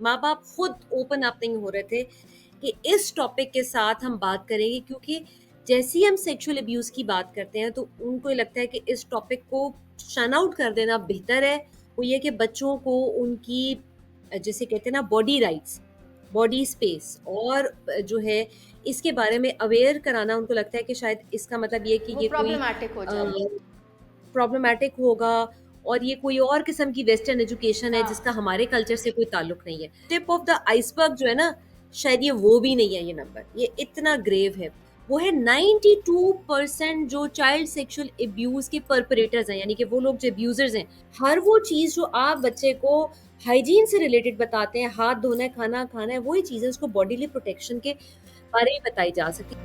माँ बाप खुद ओपन अप नहीं हो रहे थे कि इस टॉपिक के साथ हम बात करेंगे, क्योंकि जैसे ही हम सेक्सुअल अब्यूज की बात करते हैं तो उनको ये लगता है कि इस टॉपिक को शन आउट कर देना बेहतर है। वो ये कि बच्चों को उनकी जैसे कहते हैं ना बॉडी राइट्स, बॉडी स्पेस और जो है इसके बारे में अवेयर कराना, उनको लगता है कि शायद इसका मतलब ये कि वो ये कोई प्रॉब्लमैटिक हो जाएगा। प्रॉब्लमैटिक होगा और ये कोई और किस्म की वेस्टर्न एजुकेशन है जिसका हाँ। हमारे कल्चर से कोई ताल्लुक नहीं है। टिप ऑफ द आइसबर्ग जो है ना, शायद ये वो भी नहीं है। ये नंबर ये इतना ग्रेव है। वो है 92% जो चाइल्ड सेक्सुअल अब्यूज के परपरेटर्स हैं, यानी कि वो लोग जो अब्यूजर्स हैं। हर वो चीज जो आप बच्चे को हाइजीन से रिलेटेड बताते हैं, हाथ धोना है, खाना खाना है, वही चीजें उसको बॉडीली प्रोटेक्शन के बारे में बताई जा सकती।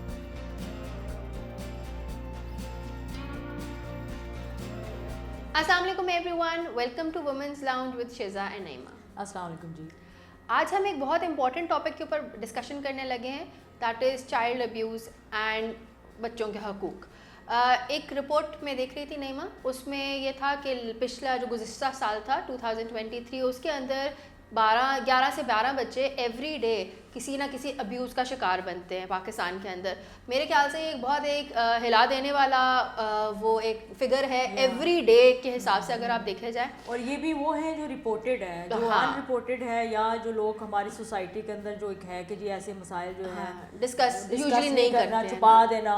अस्सलाम वालेकुम everyone, welcome to women's lounge with Shiza and Naima. अस्सलाम वालेकुम जी। आज हम एक बहुत इंपॉर्टेंट टॉपिक के ऊपर डिस्कशन करने लगे हैं, that is child abuse and बच्चों के हकूक़। एक रिपोर्ट में देख रही थी नईमा, उसमें ये था कि पिछला जो गुज़िश्ता साल था 2023, उसके अंदर 11 से 12 बच्चे एवरी डे किसी ना किसी अब्यूज़ का शिकार बनते हैं पाकिस्तान के अंदर। मेरे ख्याल से एक बहुत हिला देने वाला वो एक फिगर है एवरी डे के हिसाब से, अगर आप देखे जाए। और ये भी वो है जो रिपोर्टेड है, जो हाँ, अनरिपोर्टेड है, या जो लोग हमारी सोसाइटी के अंदर जो एक है कि जी ऐसे मसाइल जो है डिस्कस डिस्कस यूजुअली नहीं करना, करते हैं। छुपा देना,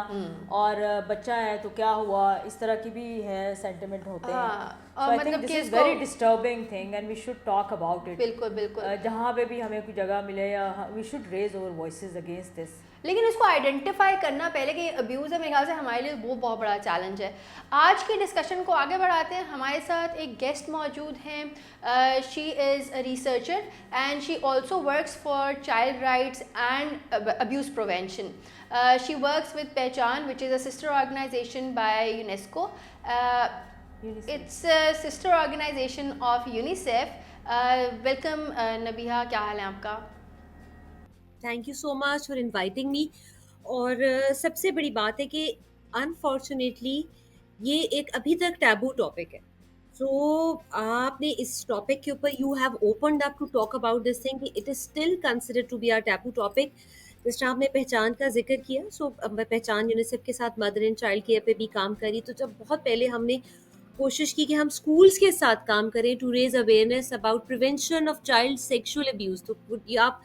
और बच्चा है तो क्या हुआ, इस तरह की भी है सेंटिमेंट होते हैं। और आई मतलब थिंक कि दिस इज इसको very disturbing thing and we should talk about it. बिल्कुल बिल्कुल जहाँ पे भी हमें कोई जगह मिले, या we should raise our voices against this. लेकिन उसको आइडेंटिफाई करना पहले कि अब्यूज़ है, मेरे ख्याल से हमारे लिए वो बहुत बड़ा चैलेंज है। आज की डिस्कशन को आगे बढ़ाते हैं। हमारे साथ एक गेस्ट मौजूद हैं। She is a researcher and she also works for child rights and abuse prevention. She works with Pehchaan, which is a sister organisation by UNESCO. It's a sister organisation of UNICEF. Welcome Nabiha, क्या हाल है आपका? Thank you so much for inviting me. और सबसे बड़ी बात है कि अनफॉर्चुनेटली ये एक अभी तक टैबू टॉपिक है। सो आपने इस टॉपिक के ऊपर you have opened up to talk about this thing, it is still considered to be are taboo topic. जिस तरह आपने पहचान का जिक्र किया, सो मैं पहचान यूनिसेफ के साथ मदर एंड चाइल्ड केयर पे भी काम करी। तो जब बहुत पहले हमने कोशिश की कि हम स्कूल्स के साथ काम करें to raise awareness about prevention of child sexual abuse, तो आप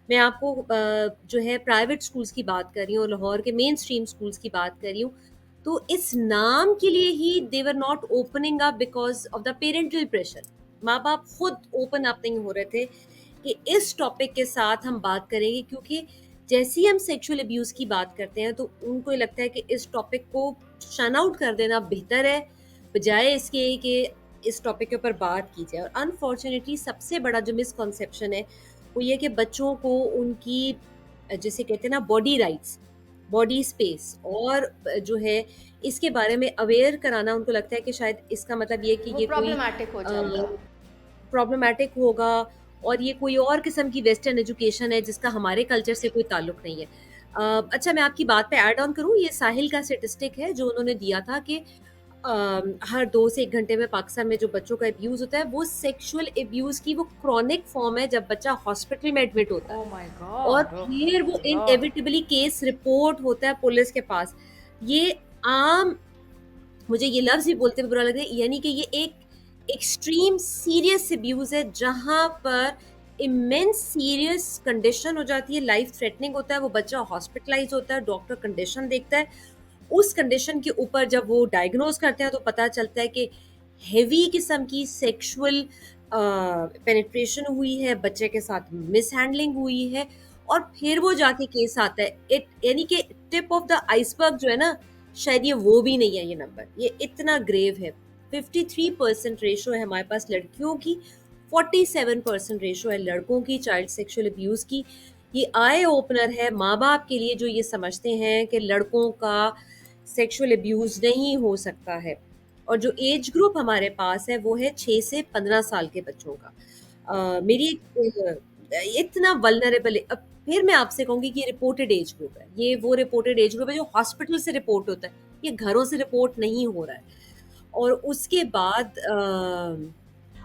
मैं आपको जो है प्राइवेट स्कूल्स की बात कर रही हूँ, लाहौर के मेन स्ट्रीम स्कूल्स की बात कर रही हूँ। तो इस नाम के लिए ही they were not opening up because of the parental pressure. माँ बाप खुद ओपन अप नहीं हो रहे थे कि इस टॉपिक के साथ हम बात करेंगे, क्योंकि जैसे ही हम सेक्सुअल अब्यूज की बात करते हैं तो उनको ये लगता है कि इस टॉपिक को शन आउट कर देना बेहतर है, बजाय इसके कि इस टॉपिक के ऊपर बात की जाए। और अनफॉर्चुनेटली सबसे बड़ा जो मिसकॉन्सेप्शन है वो ये कि बच्चों को उनकी जैसे कहते हैं ना बॉडी राइट्स, बॉडी स्पेस और जो है इसके बारे में अवेयर कराना, उनको लगता है कि शायद इसका मतलब ये कि वो ये कोई प्रॉब्लमैटिक हो जाएगा। प्रॉब्लमैटिक होगा और ये कोई और किस्म की वेस्टर्न एजुकेशन है जिसका हमारे कल्चर से कोई ताल्लुक नहीं है। अच्छा, मैं आपकी बात पे ऐड ऑन करूँ, ये साहिल का स्टेटिस्टिक है जो उन्होंने दिया था कि हर 2 से 1 घंटे में पाकिस्तान में जो बच्चों का अब्यूज़ होता है वो सेक्सुअल अब्यूज़ की वो क्रॉनिक फॉर्म है जब बच्चा हॉस्पिटल में एडमिट होता है। ओह माय और गॉड, ओह फिर वो my God. Inevitably case report होता है पुलिस के पास। ये आम, मुझे ये लफ्ज़ भी बोलते हुए बुरा लग रहा है, यानी कि ये एक एक्सट्रीम सीरियस अब्यूज़ है जहाँ पर इमेंस सीरियस कंडीशन हो जाती है, लाइफ थ्रेटनिंग होता है, वो बच्चा हॉस्पिटलाइज़ होता है, डॉक्टर कंडीशन देखता है। उस कंडीशन के ऊपर जब वो डायग्नोज करते हैं तो पता चलता है कि हेवी किस्म की सेक्सुअल पेनिट्रेशन हुई है, बच्चे के साथ मिसहैंडलिंग हुई है, और फिर वो जाके केस आता है। इट यानी कि टिप ऑफ द आइसबर्ग जो है ना, शायद ये वो भी नहीं है। ये नंबर ये इतना ग्रेव है। 53% रेशो है हमारे पास लड़कियों की, 47% रेशो है लड़कों की चाइल्ड सेक्सुअल अब्यूज की। ये आई ओपनर है माँ बाप के लिए जो ये समझते हैं कि लड़कों का सेक्सुअल अब्यूज नहीं हो सकता है। और जो एज ग्रुप हमारे पास है वो है 6 से 15 साल के बच्चों का। मेरी इतना वल्नरेबल है। अब फिर मैं आपसे कहूंगी कि ये रिपोर्टेड एज ग्रुप है, ये वो रिपोर्टेड एज ग्रुप है जो हॉस्पिटल से रिपोर्ट होता है, ये घरों से रिपोर्ट नहीं हो रहा है। और उसके बाद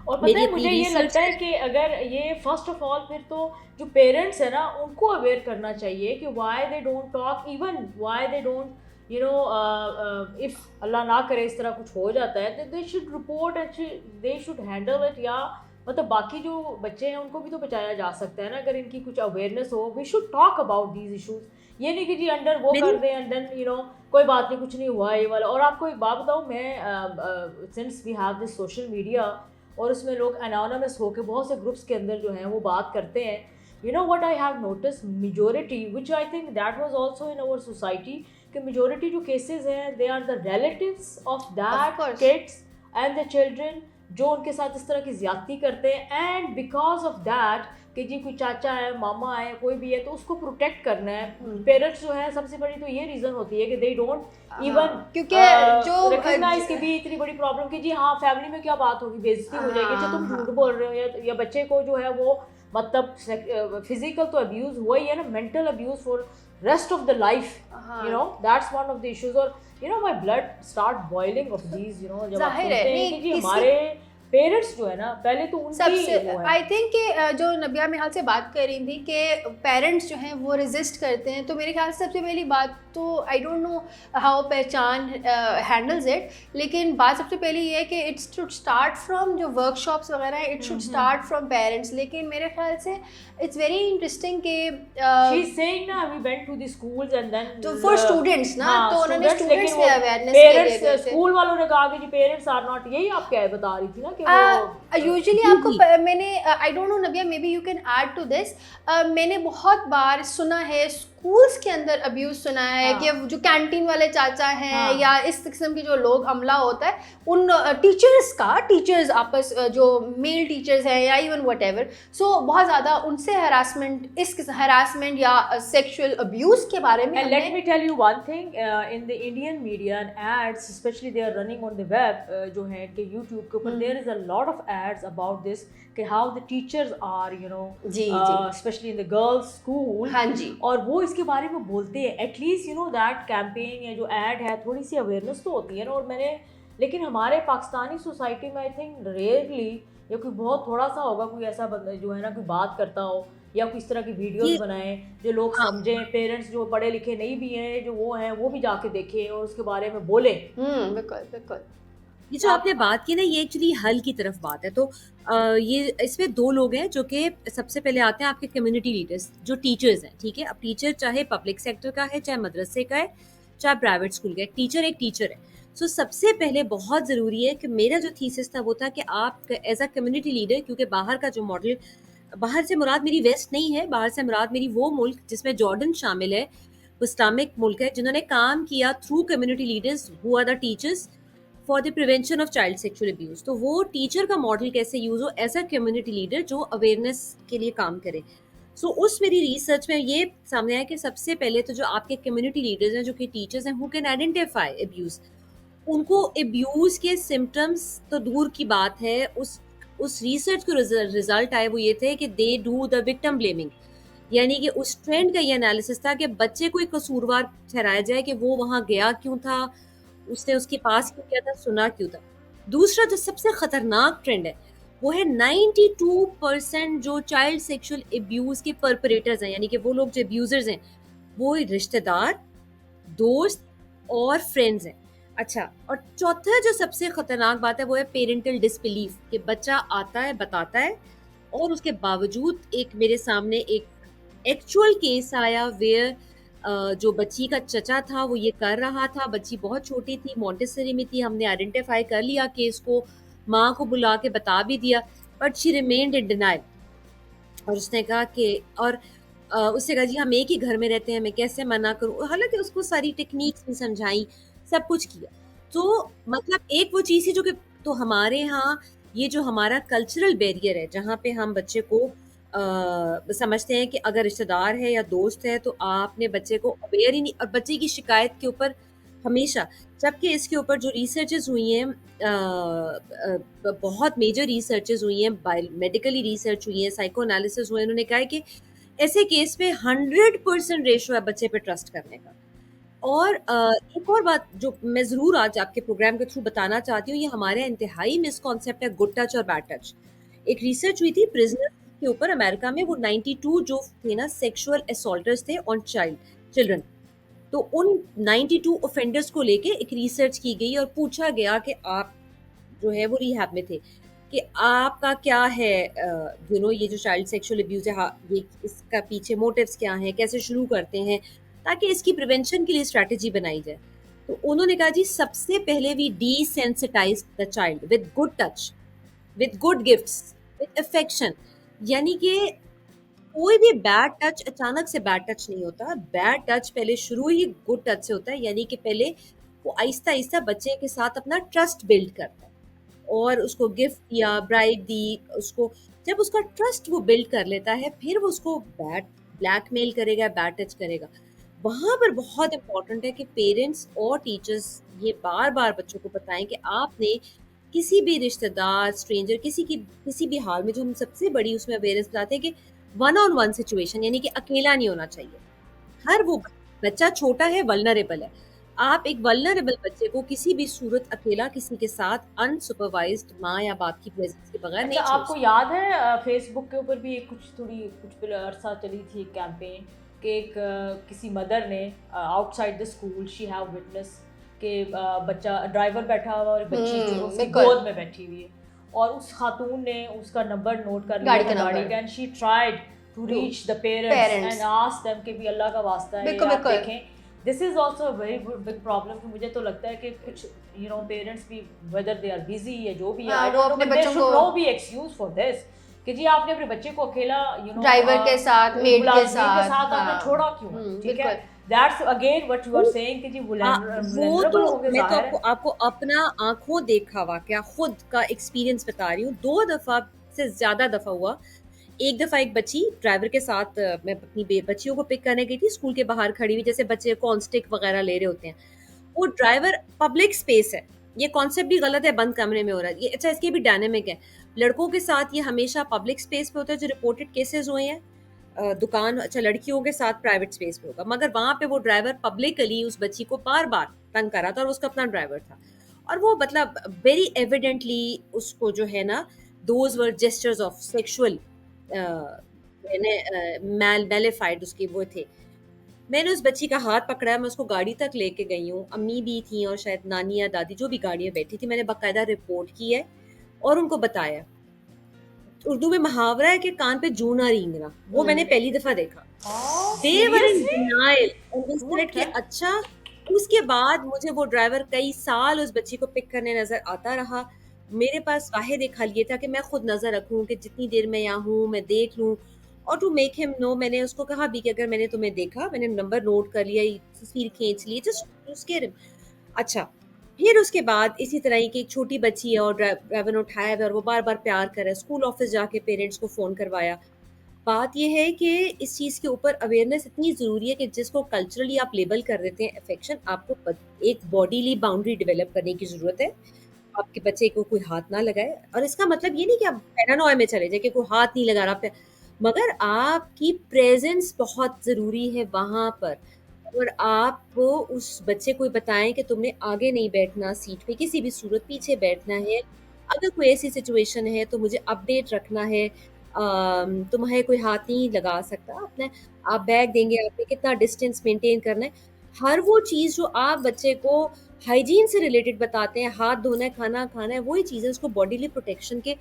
और पता मेरी है अपनी मुझे ये रिसर्च लगता है है। कि अगर ये फर्स्ट ऑफ ऑल फिर तो जो पेरेंट्स है ना उनको अवेयर करना चाहिए कि why they don't talk, even why they don't if अल्लाह ना करे इस तरह कुछ हो जाता है, they should report and they should handle it. या मतलब बाकी जो बच्चे हैं उनको भी तो बचाया जा सकता है ना अगर इनकी कुछ अवेयरनेस हो। We should talk about these issues. ये नहीं कि जी अंडर वो मैंने कर दें एंड देन कोई बात नहीं, कुछ नहीं हुआ ये वाला। और आपको एक बात बताऊँ, मैं since we have this social media और उसमें लोग अनोनमस होकर बहुत से ग्रुप्स के अंदर जो हैं वो बात करते हैं, you know what I have notice majority which I think that was also in our society, कि मेजोरिटी जो केसेस हैं they are the relatives of of that course. Kids and the children जो उनके साथ इस तरह की ज्यादती करते हैं। एंड बिकॉज ऑफ दैट कि जी कोई चाचा है, मामा है, कोई भी है तो उसको प्रोटेक्ट करना है। पेरेंट्स जो है सबसे बड़ी तो ये रीज़न होती है कि दे डोंट इवन क्योंकि जो रिकग्नाइज की भी इतनी बड़ी प्रॉब्लम कि जी हाँ फैमिली में क्या बात होगी, बेइज्जती हो जाएगी, अच्छा तुम झूठ बोल रहे हो। या बच्चे को जो है वो मतलब फिजिकल तो अब्यूज़ हुआ ही है ना, mental abuse for rest of the life, that's one of the issues. और my blood start boiling of these, जब आप जाहिर है सुनते हैं नहीं कि जी किसी हमारे पेरेंट्स जो है ना पहले तो उनकी सबसे वो है। आई थिंक कि जो नबिया मिहाल से बात कर रही थी कि पेरेंट्स जो हैं वो रेजिस्ट करते हैं, तो मेरे ख्याल से सबसे पहली बात तो I don't know how Pehchaan handles it, लेकिन बात सबसे पहली ये है कि इट शुड स्टार्ट फ्रॉम जो वर्कशॉप्स वगैरह हैं, it should start from parents. लेकिन मेरे ख्याल से इट्स वेरी इंटरेस्टिंग कि शी इज सेइंग ना we went to the schools and then तो फॉर स्टूडेंट्स ना, हाँ, तो उन्होंने students, स्टूडेंट्स लेकिन में वो अवेयरनेस के लिए पेरेंट्स गए थे। स्कूल वालों ने कहा कि जी पेरेंट्स आर नॉट, यही आप क्या बता रही थी ना कि वो यूजुअली जी, आपको जी। मैंने आई don't know Nabiya, maybe you can add to this, मैंने बहुत बार सुना है स्कूल्स के अंदर अब्यूज़ सुना है कि जो कैंटीन वाले चाचा हैं या इस किस्म के जो लोग अमला होता है उन टीचर्स आपस जो मेल टीचर्स हैं या इवन वट एवर, सो बहुत ज़्यादा उनसे हरासमेंट या सेक्सुअल अब्यूज़ के बारे में And let me tell you one thing, in the Indian media and ads, especially they are running on the web, जो है कि YouTube के ऊपर there is a lot of ads about this कि how the teachers are, ji, especially in the girls school। हाँ जी। और वो इसके बारे में बोलते हैं, एटलीस्ट दैट कैंपेन या जो एड है थोड़ी सी अवेयरनेस तो होती है ना। और लेकिन हमारे पाकिस्तानी सोसाइटी में आई थिंक रेयरली या कोई बहुत थोड़ा सा होगा कोई ऐसा बंदा जो है ना कोई बात करता हो या कोई इस तरह की वीडियोस बनाए जो लोग हाँ। समझें। पेरेंट्स जो पढ़े लिखे नहीं भी हैं जो वो हैं वो भी जाके देखें और उसके बारे में बोलें। बिल्कुल बिल्कुल। ये जो आपने बात की ना ये एक्चुअली हल की तरफ बात है। तो ये इसमें दो लोग हैं जो कि सबसे पहले आते हैं आपके कम्युनिटी लीडर्स जो टीचर्स हैं, ठीक है। अब टीचर चाहे पब्लिक सेक्टर का है, चाहे मदरसे का है, चाहे प्राइवेट स्कूल का है, एक टीचर है। सो सबसे पहले बहुत ज़रूरी है कि मेरा जो थीसिस था वो था कि आप एज अ कम्युनिटी लीडर, क्योंकि बाहर का जो मॉडल, बाहर से मुराद मेरी वेस्ट नहीं है, बाहर से मुराद मेरी वो मुल्क जिसमें जॉर्डन शामिल है, वो इस्लामिक मुल्क है, जिन्होंने काम किया through community leaders who are the teachers for the prevention of child sexual abuse. तो वो टीचर का मॉडल कैसे यूज हो एज अ कम्युनिटी लीडर जो अवेयरनेस के लिए काम करे। सो उस मेरी रिसर्च में ये सामने आया कि सबसे पहले तो जो आपके कम्युनिटी लीडर्स हैं जो कि टीचर्स हैं हु कैन आइडेंटिफाई अब्यूज, उनको अब्यूज के सिम्टम्स तो दूर की बात है, उस रिसर्च के रिजल्ट आए वो ये थे कि they do the victim blaming, यानी कि उस ट्रेंड का ये एनालिसिस था कि बच्चे को एक कसूरवार ठहराया जाए कि वो वहाँ गया क्यों था, उसने उसके पास क्यों किया था, सुना क्यों था। दूसरा जो सबसे खतरनाक ट्रेंड है वो है 92% जो चाइल्ड सेक्सुअल अब्यूज के परपरेटर्स हैं, यानी कि वो लोग जो अब्यूजर्स हैं वो रिश्तेदार, दोस्त और फ्रेंड्स हैं। अच्छा, और चौथा जो सबसे खतरनाक बात है वो है पेरेंटल डिसबिलीफ, कि बच्चा आता है बताता है और उसके बावजूद एक मेरे सामने एक एक्चुअल केस आया वेयर जो बच्ची का चचा था वो ये कर रहा था, बच्ची बहुत छोटी थी, मॉन्टेसरी में थी, हमने आइडेंटिफाई कर लिया केस को, माँ को बुला के बता भी दिया, but she remained in denial. और उसने कहा कि और उससे कहा जी हम एक ही घर में रहते हैं, मैं कैसे मना करूँ, हालांकि उसको सारी टेक्निक्स भी समझाई, सब कुछ किया। तो मतलब एक वो चीज़ थी जो कि तो हमारे यहाँ ये जो हमारा कल्चरल बैरियर है जहाँ पे हम बच्चे को समझते हैं कि अगर रिश्तेदार है या दोस्त है तो आपने बच्चे को अवेयर ही नहीं, और बच्चे की शिकायत के ऊपर हमेशा, जबकि इसके ऊपर जो रिसर्चेस हुई हैं बहुत मेजर रिसर्चेस हुई हैं, मेडिकली रिसर्च हुई है, साइको एनालिसिस हुए, उन्होंने कहा है कि ऐसे केस में 100% रेशो है बच्चे पे ट्रस्ट करने का। और एक और बात जो मैं ज़रूर आज आपके प्रोग्राम के थ्रू बताना चाहती हूँ, ये हमारे इंतहाई मिसकॉन्सेप्ट है गुड टच और बैड टच। एक रिसर्च हुई थी प्रिजनर्स के ऊपर अमेरिका में, वो 92 जो थे ना सेक्सुअल असॉल्टर्स थे ऑन चिल्ड्रन। तो उन 92 ऑफेंडर्स को लेके एक रिसर्च की गई और पूछा गया कि आप जो है वो रिहैब में थे, कि आपका क्या है ये जो चाइल्ड सेक्सुअल अब्यूज है, ये इसका पीछे मोटिव्स क्या हैं, कैसे शुरू करते हैं, ताकि इसकी प्रिवेंशन के लिए स्ट्रैटेजी बनाई जाए। तो उन्होंने कहा जी सबसे पहले we desensitize the child with good touch, with good gifts, with affection. यानी कि कोई भी बैड टच अचानक से बैड टच नहीं होता, बैड टच पहले शुरू ही गुड टच से होता है। यानी कि पहले वो आहिस्ता आहिस्ता बच्चे के साथ अपना ट्रस्ट बिल्ड करता है और उसको गिफ्ट दिया, ब्राइब दी उसको। जब उसका ट्रस्ट वो बिल्ड कर लेता है, फिर वो उसको ब्लैकमेल करेगा, बैड टच करेगा। वहां पर बहुत इंपॉर्टेंट है कि पेरेंट्स और टीचर्स ये बार बार बच्चों को बताएं कि आपने किसी भी रिश्तेदार, स्ट्रेंजर, किसी भी हाल में, जो हम सबसे बड़ी उसमें अवेयरनेस बताते हैं कि वन ऑन वन सिचुएशन, यानी कि अकेला नहीं होना चाहिए। हर वो बच्चा छोटा है, वल्नरेबल है। आप एक वल्नरेबल बच्चे को किसी भी सूरत अकेला किसी के साथ अनसुपरवाइज्ड माँ या बाप की प्रेजेंस के बगैर अच्छा, नहीं छोड़ आपको सकते। याद है फेसबुक के ऊपर भी एक कुछ अरसा चली थी एक कैंपेन कि एक किसी मदर ने outside the school she have witness कि बच्चा ड्राइवर बैठा हुआ और एक बच्ची जो है उसकी बिल्कुल। गोद में बैठी हुई है, और उस खातून ने उसका नंबर नोट कर लिया गाड़ी का था गाड़ी नंबर का, and she tried to to reach the parents parents. And ask them कि भी अल्लाह का वास्ता है बिल्कुल आप बिल्कुल। देखें। This is also a very big problem कि मुझे तो लगता है कि कुछ पेरेंट्स भी वेदर दे आर बिजी या जो भी है, हाँ, आई वो डोंट नो, अपने बट देयर बच्चों शुड को no be excuse for this कि जी आपने अपने बच्चे को अकेला ड्राइवर के साथ, मेड के मुलाजिम के साथ, साथ आपने हाँ। छोड़ा क्यों है, ठीक है। बिल्कुल। That's again what you are saying कि जी वो तो वुलनरेबल हो गए, मैं तो जाहिर आपको है। आपको अपना आंखों देखा वाकया, खुद का एक्सपीरियंस बता रही हूँ। 2 दफा से ज्यादा दफा हुआ। एक दफा एक बच्ची ड्राइवर के साथ, मैं अपनी बच्चियों को पिक करने गई थी, स्कूल के बाहर खड़ी हुई, जैसे बच्चे कॉर्न स्टिक वगैरह ले रहे होते हैं। वो ड्राइवर, पब्लिक स्पेस है, ये कॉन्सेप्ट भी गलत है, बंद कमरे में हो रहा है ये। अच्छा, इसके भी डायनेमिक है। लड़कों के साथ ये हमेशा पब्लिक स्पेस पे होता है, जो रिपोर्टेड केसेस हुए हैं। दुकान, अच्छा लड़कियों के साथ प्राइवेट स्पेस पे होगा, मगर वहां पे वो ड्राइवर पब्लिकली उस बच्ची को बार बार तंग कर रहा था, और उसका अपना ड्राइवर था। और वो मतलब वेरी एविडेंटली उसको जो है ना, those were gestures of sexual मेलिफाइड उसके वो थे। मैंने उस बच्ची का हाथ पकड़ा, मैं उसको गाड़ी तक लेके गई हूँ, अम्मी भी थी और शायद नानी या दादी जो भी गाड़ी में बैठी थी। मैंने बाकायदा रिपोर्ट की है और उनको बताया। उर्दू में मुहावरा है कि कान पे जू ना रींगना, वो मैंने पहली दफा देखा। They were in seriously denial and they said what कि है। अच्छा। उसके बाद मुझे वो ड्राइवर कई साल उस बच्ची को पिक करने नजर आता रहा। मेरे पास वाहिद एक हल ये था कि मैं खुद नजर रखूं कि जितनी देर मैं यहाँ हूँ मैं देख लूं, और टू मेक हिम नो मैंने उसको कहा भी कि अगर मैंने तुम्हें देखा, मैंने नंबर नोट कर लिया, तस्वीर खींच ली, जस्ट स्केयर हिम। अच्छा, फिर उसके बाद इसी तरह ही कि एक छोटी बच्ची है और ड्राइवर ने उठाया हुआ है और वो बार बार प्यार कर रहा है, स्कूल ऑफिस जाके पेरेंट्स को फोन करवाया। बात ये है कि इस चीज़ के ऊपर अवेयरनेस इतनी ज़रूरी है कि जिसको कल्चरली आप लेबल कर देते हैं अफेक्शन, आपको एक बॉडीली बाउंड्री डेवलप करने की ज़रूरत है। आपके बच्चे को कोई हाथ ना लगाए, और इसका मतलब ये नहीं कि आप पैरानॉय में चले जाए कि कोई हाथ नहीं लगा रहा पे, मगर आपकी प्रेजेंस बहुत ज़रूरी है वहाँ पर। और आप उस बच्चे को बताएं कि तुमने आगे नहीं बैठना सीट पे, किसी भी सूरत पीछे बैठना है। अगर कोई ऐसी सिचुएशन है तो मुझे अपडेट रखना है। तुम्हें कोई हाथ नहीं लगा सकता, अपने आप बैग देंगे, आपने कितना डिस्टेंस मेंटेन करना है। हर वो चीज़ जो आप बच्चे को हाइजीन से रिलेटेड बताते हैं, हाथ धोना है, खाना खाना है, वही चीज़ें उसको बॉडीली प्रोटेक्शन के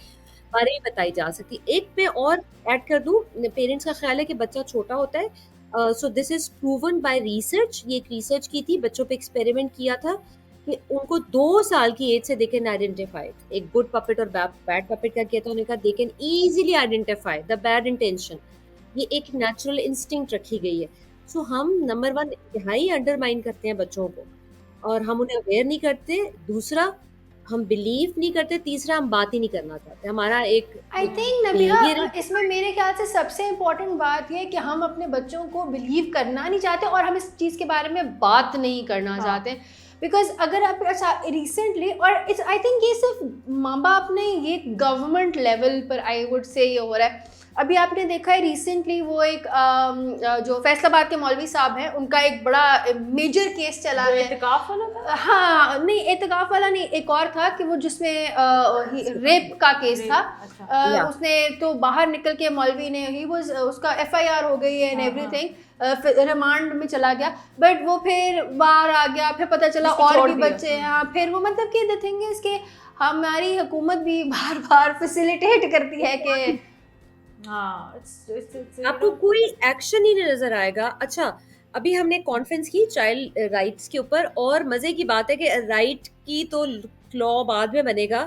बारे में बताई जा सकती है। एक मैं और ऐड कर दूं, पेरेंट्स का ख्याल है कि बच्चा छोटा होता है, so this is proven by research. ये एक रिसर्च की थी, बच्चों पे एक्सपेरिमेंट किया था कि उनको 2 साल की एज से दे कैन आइडेंटिफाई एक गुड पपेट और बैड पपेट। का किया था उन्होंने कहा they can easily identify the bad intention. ये एक नेचुरल इंस्टिंक्ट रखी गई है। सो हम नंबर 1 इंतहाई अंडरमाइन करते हैं बच्चों को, और हम उन्हें अवेयर नहीं करते। दूसरा, हम बिलीव नहीं करते। तीसरा, हम बात ही नहीं करना चाहते। हमारा एक आई थिंक बिहेवियर नबिहा, है। इसमें मेरे ख्याल से सबसे इम्पोर्टेंट बात ये है कि हम अपने बच्चों को बिलीव करना नहीं चाहते और हम इस चीज़ के बारे में बात नहीं करना हाँ। चाहते। बिकॉज अगर आप अच्छा रिसेंटली, और इट्स आई थिंक ये सिर्फ माँ बाप नहीं, ये गवर्नमेंट लेवल पर आई वुड से ये हो रहा है। अभी आपने देखा है रिसेंटली वो एक जो फैसलाबाद के मौलवी साहब हैं, उनका एक बड़ा मेजर केस चला जो है। एहतिकाफ वाला था? हाँ नहीं, एहतिकाफ वाला नहीं, एक और था कि वो जिसमें रेप का केस था। अच्छा। या उसने तो बाहर निकल के मौलवी ने ही वाज उसका एफआईआर हो गई है एंड हाँ, एवरीथिंग, रिमांड में चला गया, बट वो फिर बाहर आ गया, फिर पता चला उसको और छोड़ भी दिया। बच्चे हैं। हाँ, फिर वो मतलब कि द थिंग इज कि हमारी हुकूमत भी बार बार फैसिलिटेट करती है कि हाँ, it's आपको कोई एक्शन ही नहीं नजर आएगा। अच्छा, अभी हमने कॉन्फ्रेंस की चाइल्ड राइट्स के ऊपर, और मजे की बात है कि राइट की तो लॉ बाद में बनेगा,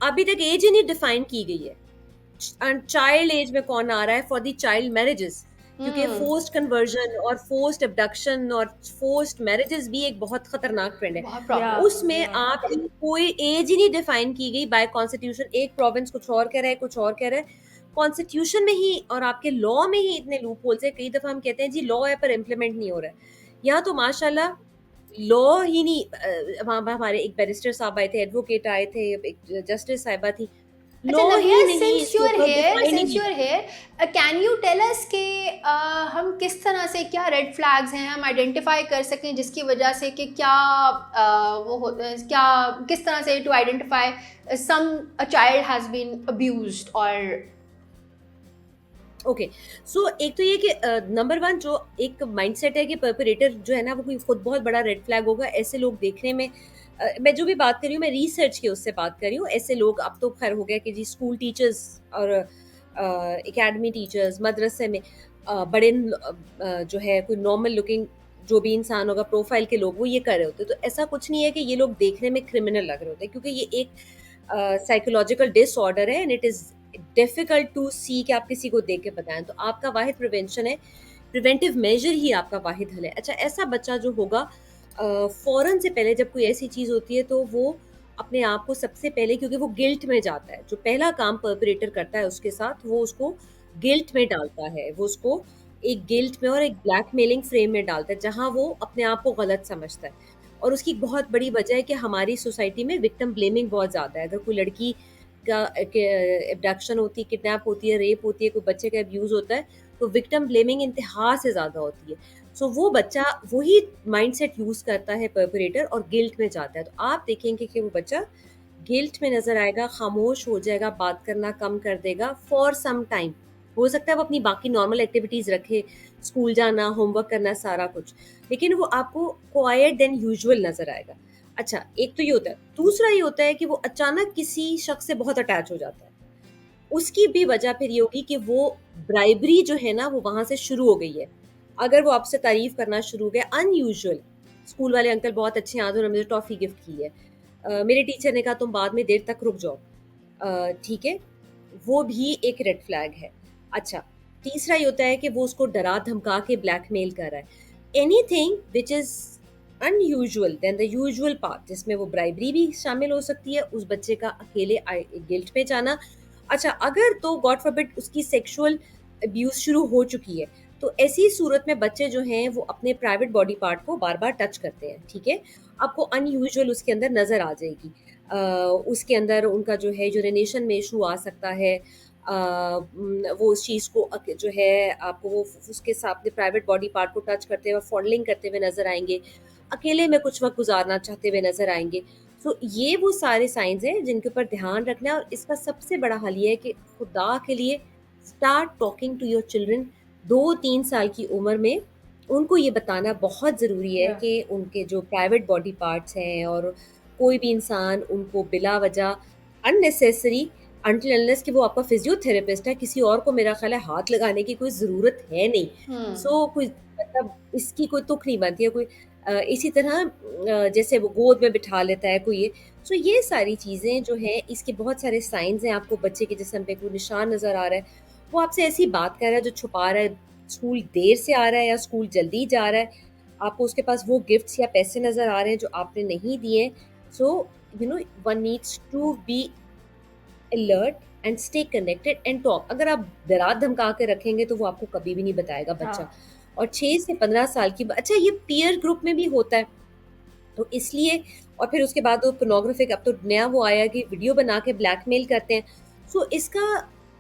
अभी तक एज ही नहीं डिफाइन की गई है। चाइल्ड एज में कौन आ रहा है फॉर द चाइल्ड मैरिजेस, क्योंकि फोर्स्ड कन्वर्जन और फोर्स्ड अबडक्शन और फोर्स्ड मैरिजेस भी एक बहुत खतरनाक ट्रेंड है। बहुत या प्रॉब्लम। उसमें आपकी कोई एज ही नहीं डिफाइन की गई बाय कॉन्स्टिट्यूशन। एक प्रोविंस कुछ और कह रहा है, कुछ और कह रहा है। कॉन्स्टिट्यूशन में ही और आपके लॉ में ही इतने लूप होल्स है। कई दफा हम कहते हैं जी लॉ है पर इम्प्लीमेंट नहीं हो रहा है। यहाँ तो माशाल्लाह लॉ ही नहीं। हमारे एक बैरिस्टर साहब आए थे, एडवोकेट आए थे, एक जस्टिस साहिबा थी, अच्छा लॉ नविया, ही नहीं सिंस इसके यू आर ऊपर हेयर, डिफाइन ही सिंस नहीं यू आर किया। Here, can you tell us कि हम किस तरह से, क्या रेड फ्लैग्स हैं हम आइडेंटिफाई कर सकें जिसकी वजह से कि क्या क्या किस तरह से to identify some a child has been abused और ओके, सो एक तो ये कि नंबर वन जो एक माइंडसेट है कि परपरेटर जो है ना वो कोई खुद बहुत बड़ा रेड फ्लैग होगा। ऐसे लोग देखने में मैं जो भी बात कर रही हूँ मैं रिसर्च के उससे बात कर रही हूँ। ऐसे लोग अब तो खैर हो गया कि जी स्कूल टीचर्स और एकेडमी टीचर्स मदरसे में बड़े जो है कोई नॉर्मल लुकिंग जो भी इंसान होगा प्रोफाइल के लोग वो ये कर रहे होते हैं। तो ऐसा कुछ नहीं है कि ये लोग देखने में क्रिमिनल लग रहे होते हैं, क्योंकि ये एक साइकोलॉजिकल डिसऑर्डर है and it is difficult to see कि आप किसी को देख के बताएं। तो आपका वाहिद प्रिवेंशन है, प्रिवेंटिव मेजर ही आपका वाहिद हल है। अच्छा, ऐसा बच्चा जो होगा फौरन से पहले जब कोई ऐसी चीज़ होती है तो वो अपने आप को सबसे पहले, क्योंकि वो गिल्ट में जाता है, जो पहला काम परपरेटर करता है उसके साथ वो उसको गिल्ट में डालता है। वो उसको एक गिल्ट में और एक ब्लैकमेलिंग फ्रेम में डालता है जहाँ वो अपने आप को गलत समझता है। और उसकी बहुत बड़ी वजह है कि हमारी सोसाइटी में विक्टिम ब्लेमिंग बहुत ज़्यादा है। अगर कोई लड़की का एब्डक्शन होती है, किडनैप होती है, रेप होती है, कोई बच्चे का अब्यूज़ होता है, तो विक्टिम ब्लेमिंग इंतहा से ज़्यादा होती है। सो वो बच्चा वही माइंडसेट यूज़ करता है परपरेटर और गिल्ट में जाता है। तो आप देखेंगे कि वो बच्चा गिल्ट में नज़र आएगा, खामोश हो जाएगा, बात करना कम कर देगा फॉर सम टाइम। हो सकता है वो अपनी बाकी नॉर्मल एक्टिविटीज़ रखे, स्कूल जाना, होमवर्क करना, सारा कुछ, लेकिन वो आपको क्वाइट देन यूजुअल नज़र आएगा। अच्छा, एक तो ये होता है। दूसरा ये होता है कि वो अचानक किसी शख्स से बहुत अटैच हो जाता है। उसकी भी वजह फिर ये होगी कि वो ब्राइबरी जो है ना वो वहाँ से शुरू हो गई है। अगर वो आपसे तारीफ़ करना शुरू हो गया अनयूजुअल, स्कूल वाले अंकल बहुत अच्छे हैं, आज उन्होंने मुझे टॉफ़ी गिफ्ट की है। मेरे टीचर ने कहा तुम बाद में देर तक रुक जाओ। ठीक है, वो भी एक रेड फ्लैग है। अच्छा, तीसरा ये होता है कि वो उसको डरा धमका के ब्लैकमेल कर रहा है। Anything which is unusual then the usual part, जिसमें वो ब्राइबरी भी शामिल हो सकती है, उस बच्चे का अकेले गिल्ट में जाना। अच्छा, अगर तो गॉड फॉरबिड उसकी सेक्सुअल अब्यूज़ शुरू हो चुकी है, तो ऐसी सूरत में बच्चे जो हैं वो अपने प्राइवेट बॉडी पार्ट को बार-बार टच करते हैं, ठीक है? आपको अनयूजुअल उसके अंदर नज़र आ जाएगी। उसके अंदर उनका जो है यूरिनेशन में इशू आ सकता है। वो उस चीज़ को जो है आपको वो उसके साथ अपने प्राइवेट बॉडी पार्ट को टच करते हुए फॉडलिंग करते हुए नज़र आएँगे। अकेले में कुछ वक़्त गुज़ारना चाहते हुए नज़र आएँगे। सो ये वो सारे साइंस हैं जिनके ऊपर ध्यान रखना है, और इसका सबसे बड़ा हल ये है कि खुदा के लिए start talking to your children. 2-3 साल की उम्र में उनको ये बताना बहुत ज़रूरी है Yeah. कि उनके जो प्राइवेट बॉडी पार्ट्स हैं और कोई भी इंसान उनको बिला वजह अननेसेसरी, अनटिल अनलेस कि वो आपका फिजियोथेरेपिस्ट है, किसी और को मेरा ख्याल है हाथ लगाने की कोई ज़रूरत है नहीं। सो कोई मतलब इसकी कोई तुक नहीं बनती है। कोई इसी तरह जैसे वो गोद में बिठा लेता है कोई ये। सो ये सारी चीज़ें जो हैं इसके बहुत सारे साइंस हैं। आपको बच्चे के जिस्म पे कोई निशान नज़र आ रहा है, वो आपसे ऐसी बात कर रहा है जो छुपा रहा है, स्कूल देर से आ रहा है या स्कूल जल्दी जा रहा है, आपको उसके पास वो गिफ्ट्स या पैसे नज़र आ रहे हैं जो आपने नहीं दिए। So you know one needs to be alert and stay connected and talk. अगर आप डरा धमका के रखेंगे तो वो आपको कभी भी नहीं बताएगा बच्चा। हाँ। और 6 से 15 साल की अच्छा, ये पीयर ग्रुप में भी होता है, तो इसलिए। और फिर उसके बाद वो पोर्नोग्राफिक, अब तो नया वो आया कि वीडियो बना के ब्लैकमेल करते हैं। सो इसका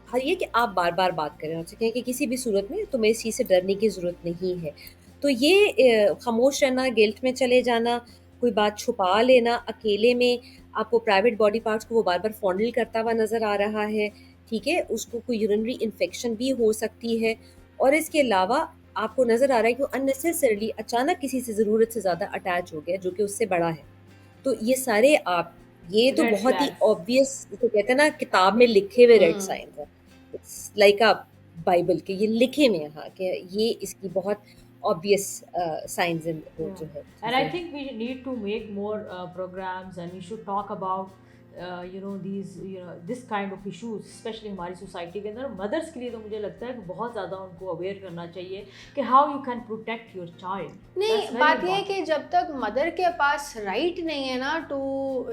हाँ, ये कि आप बार-बार बात करें उनसे, कहें कि किसी भी सूरत में तुम्हें इस चीज़ से डरने की ज़रूरत नहीं है। तो ये खामोश रहना, गिल्ट में चले जाना, कोई बात छुपा लेना, अकेले में आपको प्राइवेट बॉडी पार्ट्स को वो बार-बार फॉन्डल करता हुआ नज़र आ रहा है, ठीक है? उसको कोई यूरिनरी इन्फेक्शन भी हो सकती है और इसके अलावा आपको नज़र आ रहा है कि वो अननेसेसरीली अचानक किसी से ज़रूरत से ज़्यादा अटैच हो गया, जो कि उससे बड़ा है। तो ये सारे आप ये तो रेड बहुत ही फ्लैग्स। ऑब्वियस तो कहते हैं ना किताब में लिखे हुए रेड हम्म साइंस हैं। इट्स लाइक अ बाइबल के ये लिखे हुए हैं हाँ कि ये इसकी बहुत ऑब्वियस साइंस इन Yeah, जो है and I चीज़ें हैं। think we need to make more programs, and we should talk about these this kind of issues, especially हमारी सोसाइटी के अंदर मदर्स के लिए। तो मुझे लगता है कि बहुत ज़्यादा उनको अवेयर करना चाहिए कि how you can protect your child. नहीं, दैट्स वेरी बात ये है कि इंपॉर्टेंट। जब तक मदर के पास राइट नहीं है ना to,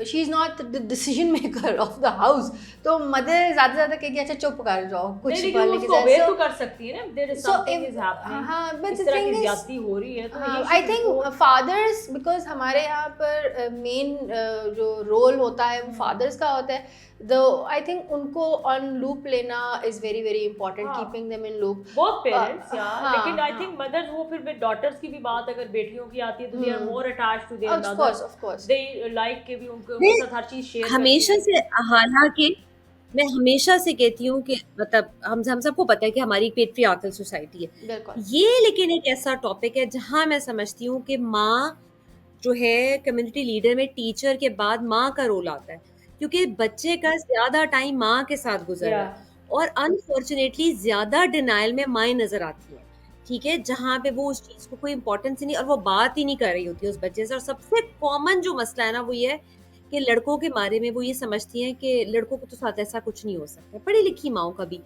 she is not the decision maker of the house, तो मदर ज़्यादा से ज़्यादा कहेगी अच्छा चुप कर जाओ नहीं, कुछ लेकिन वो बोलने की उसको जगह। अवेयर सो तो कर सकती है ना, there is so something is happening, हाँ, बट इस द तरह की थिंग इज, ज्यादती हो रही है, तो हाँ, ही I should think report. Fathers, because हमारे यहाँ पर मेन जो रोल होता है वो फादर्स का होता है, दो आई थिंक उनको ऑन लूप लेना इज़ वेरी वेरी इंपॉर्टेंट, हाँ, keeping them in loop. Both parents यार, हाँ लेकिन आई हाँ, थिंक मदर्स वो फिर डॉटर्स की भी बात अगर बेटियों की आती है तो they are more attached to their mothers, of course. They like के भी उनके मैं उनके साथ हर चीज शेयर करती हमेशा हैं। से हालांकि मैं हमेशा से कहती हूँ कि मतलब हम सबको पता है कि हमारी पेट्रियार्कल सोसाइटी है बिल्कुल। ये, लेकिन एक ऐसा टॉपिक है जहाँ मैं समझती हूँ कि माँ जो है कम्युनिटी लीडर में टीचर के बाद माँ का रोल आता है, क्योंकि बच्चे का ज्यादा टाइम माँ के साथ गुजर या रहा है और अनफॉर्चुनेटली ज्यादा डिनाइल में माएँ नजर आती हैं, ठीक है, जहाँ पे वो उस चीज को कोई इंपॉर्टेंस ही नहीं और वो बात ही नहीं कर रही होती है उस बच्चे से। और सबसे कॉमन जो मसला है ना वो ये है कि लड़कों के बारे में वो ये समझती हैं कि लड़कों को तो साथ ऐसा कुछ नहीं हो सकता। पढ़ी लिखी माओ का भी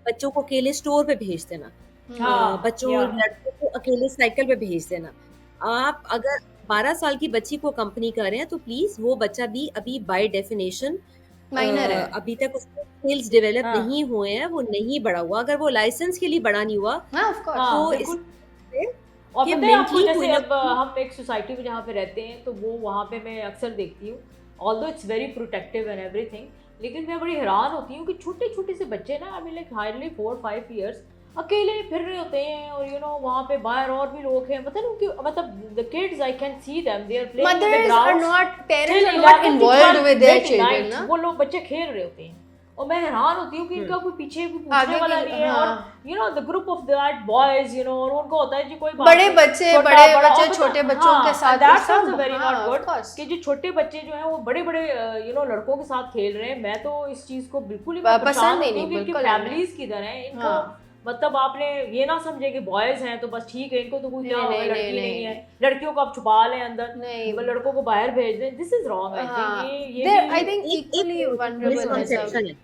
बच्चों को अकेले स्टोर पे भेज देना, हाँ बच्चों या लड़कों को अकेले साइकिल पे भेज देना। आप अगर 12 साल की बच्ची को कंपनी कर रहे हैं तो प्लीज वो बच्चा भी अभी बाय डेफिनेशन माइनर है। अभी तक उसके स्किल्स डेवलप हाँ नहीं हुए हैं, वो नहीं बड़ा हुआ। अगर वो लाइसेंस के लिए बड़ा नहीं हुआ हाँ ऑफ कोर्स। हाँ तो इस बिल्कुल। और कि पता है आपको, मेंटली कोई जैसे ना अब कोई हम एक सोसाइटी में जहाँ पे रहते हैं तो वो वहाँ पे मैं अक्सर देखती हूँ, although it's very protective and everything, लेकिन मैं बड़ी हैरान होती हूँ कि छोटे छोटे से बच्चे ना, I mean like hardly 4-5 years, अकेले फिर रहे होते हैं। और वहाँ पे बाहर और भी लोग हैं, मतलब उनकी मतलब the kids I can see them, they are playing in the Mothers are ground not, parents till are not 11 to involved 12 with their mid children night, ना। वो लोग बच्चे खेल रहे होते हैं। और मैं हैरान होती हूँ कि इनका कोई पीछे भी पूछने आगे वाला की, नहीं है। और the group of that boys, और उनको होता है जी कोई बात बड़े नहीं, बच्चे छोटा बड़े बड़ा, बच्चे और छोटे पता बच्चों के हाँ, साथ दैट्स सब, आल्सो वेरी हाँ नॉट ऑफ गुड कोर्स। कि जो छोटे बच्चे जो हैं वो बड़े बड़े लड़कों के साथ खेल रहे हैं। मैं तो इस चीज को बिल्कुल ही मैं परेशान पसंद ही होती हूँ नहीं, कि इनकी बिल्कुल नहीं। फैमिलीज किधर हैं इनको। हाँ मतलब आपने ये ना समझे कि बॉयज हैं तो बस ठीक है, इनको तो कोई क्या नहीं होगा, नहीं लड़की नहीं नहीं है, नहीं लड़कियों को आप छुपा लें अंदर, नहीं। लड़कों को बाहर भेज दें, दिस इज रॉन्ग। आई हाँ, थिंक ये देयर आई भी थिंक एक इक्वली वनरेबल है सब। मिसकॉन्सेप्शन है,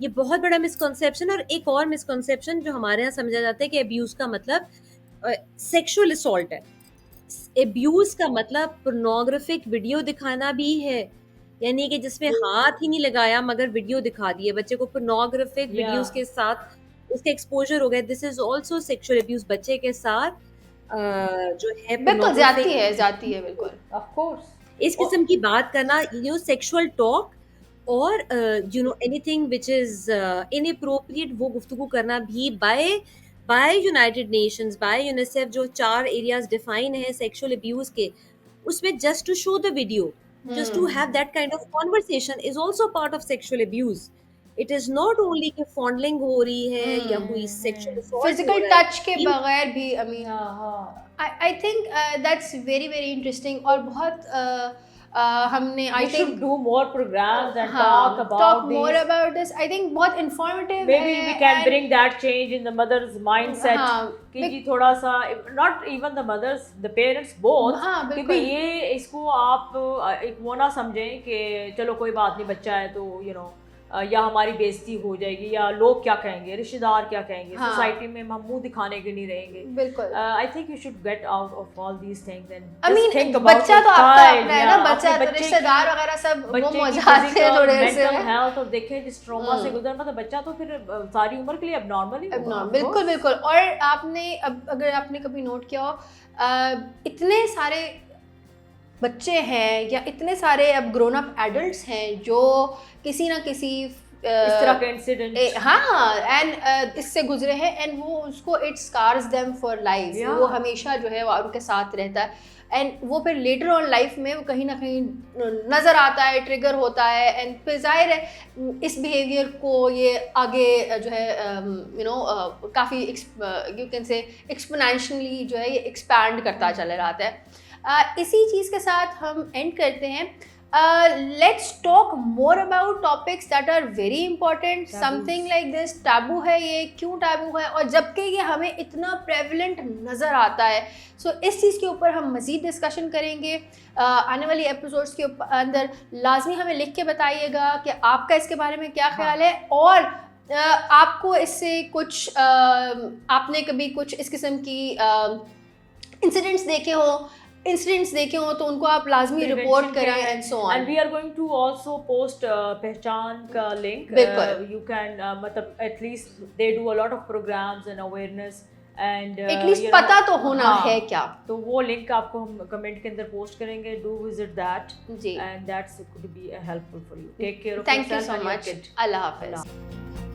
ये बहुत बड़ा मिसकॉन्सेप्शन। और एक और मिसकॉन्सेप्शन जो हमारे यहाँ समझा जाता है कि अब्यूज का मतलब सेक्सुअल असॉल्ट है। अब्यूज का मतलब पोर्नोग्राफिक वीडियो दिखाना भी है, यानी कि जिसमें हाथ ही नहीं लगाया मगर वीडियो दिखा दिए बच्चे को पोर्नोग्राफिक या वीडियोस के साथ उसका एक्सपोजर हो गया। This is also sexual abuse बच्चे के साथ जो है बिल्कुल जाती पोर्नोग्राफिक है बिल्कुल। Of course. इस किस्म की बात करना, सेक्सुअल टॉक और एनीथिंग विच इज इनअप्रोप्रिएट वो गुफ्तगू करना भी by United Nations, by UNICEF, जो 4 एरियाज डिफाइन है सेक्सुअल अब्यूज के, उसमें just to show the video, just to have that kind of conversation is also part of sexual abuse. It is not only कि fondling हो रही है या कोई sexual assault हो फिजिकल रहा है। टच के बगैर भी, आई मीन हाँ I think that's very very interesting. और बहुत हमने आई we should think do more programs and हाँ talk about talk these. More about this. I think बहुत इंफॉर्मेटिव Maybe है we can and- bring that change in the mother's mindset हाँ, कि जी थोड़ा सा, not even the mothers, the parents both, हाँ क्योंकि बिल्कुल। ये इसको आप एक वो ना समझें कि चलो कोई बात नहीं, बच्चा है तो या हमारी बेइज्जती हो जाएगी या लोग क्या कहेंगे, रिश्तेदार क्या कहेंगे, हाँ। सोसाइटी में हम मुंह दिखाने के नहीं रहेंगे। बिल्कुल। I think you should get out of all these things and I mean think about बच्चा तो आपका अपना है ना, बच्चा तो रिश्तेदार वगैरह सब वो बच्चे की मौजाते हैं थोड़े से मेंटल हेल्थ, और देखें जिस ट्रॉमा से गुजर, मतलब बच्चा तो फिर सारी उम्र के लिए एबनॉर्मल ही होगा। बिल्कुल बिल्कुल। और आपने अब अगर आपने कभी नोट किया हो, इतने सारे बच्चे हैं या इतने सारे अब ग्रोन अप एडल्ट्स हैं जो किसी ना किसी इस तरह के इंसिडेंट, हाँ, एंड इससे गुजरे हैं, एंड वो उसको it scars them for life, वो हमेशा जो है वो उनके साथ रहता है, एंड वो फिर लेटर ऑन लाइफ में वो कहीं ना कहीं नज़र आता है, ट्रिगर होता है, एंड फिर जाहिर है इस बिहेवियर को ये आगे जो है काफ़ी यू कैन से एक्सपोनेंशियली जो है ये एक्सपैंड करता चला रहता है। इसी चीज़ के साथ हम एंड करते हैं। Let's talk more about topics that are very important. Something like this taboo है, ये क्यों taboo है, और जबकि ये हमें इतना prevalent नज़र आता है। So इस चीज़ के ऊपर हम मज़ीद डिस्कशन करेंगे आने वाली एपिसोड्स के अंदर। लाजमी हमें लिख के बताइएगा कि आपका इसके बारे में क्या ख्याल है, और आपको इससे कुछ आपने कभी कुछ इस किस्म की इंसिडेंट्स देखे हो तो उनको आप लाजमी रिपोर्ट करें, and so on. And we are going to also post Pehchaan का लिंक, यू कैन मतलब at least they do a lot of programmes and awareness, and at least पता तो होना है क्या, तो वो लिंक आपको हम कमेंट के अंदर पोस्ट करेंगे, डू विजिट दैट जी, and that's could be helpful for you. Take care of thank you yourself so and your much, kid. अल्लाह हाफिज़।